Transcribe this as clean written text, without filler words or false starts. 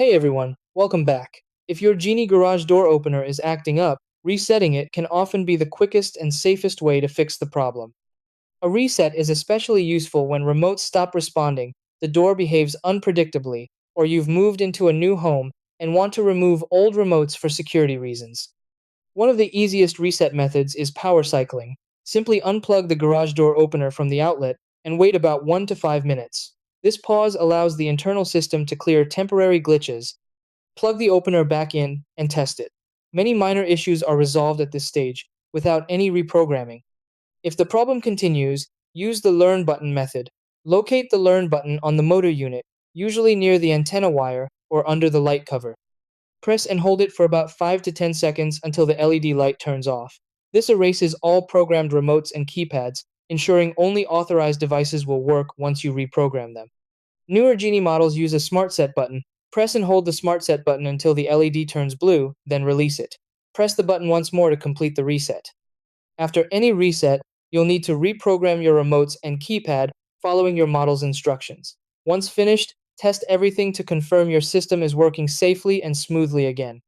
Hey everyone, welcome back. If your Genie garage door opener is acting up, resetting it can often be the quickest and safest way to fix the problem. A reset is especially useful when remotes stop responding, the door behaves unpredictably, or you've moved into a new home and want to remove old remotes for security reasons. One of the easiest reset methods is power cycling. Simply unplug the garage door opener from the outlet and wait about 1 to 5 minutes. This pause allows the internal system to clear temporary glitches. Plug the opener back in and test it. Many minor issues are resolved at this stage without any reprogramming. If the problem continues, use the Learn button method. Locate the Learn button on the motor unit, usually near the antenna wire or under the light cover. Press and hold it for about 5 to 10 seconds until the LED light turns off. This erases all programmed remotes and keypads, ensuring only authorized devices will work once you reprogram them. Newer Genie models use a Smart Set button. Press and hold the Smart Set button until the LED turns blue, then release it. Press the button once more to complete the reset. After any reset, you'll need to reprogram your remotes and keypad following your model's instructions. Once finished, test everything to confirm your system is working safely and smoothly again.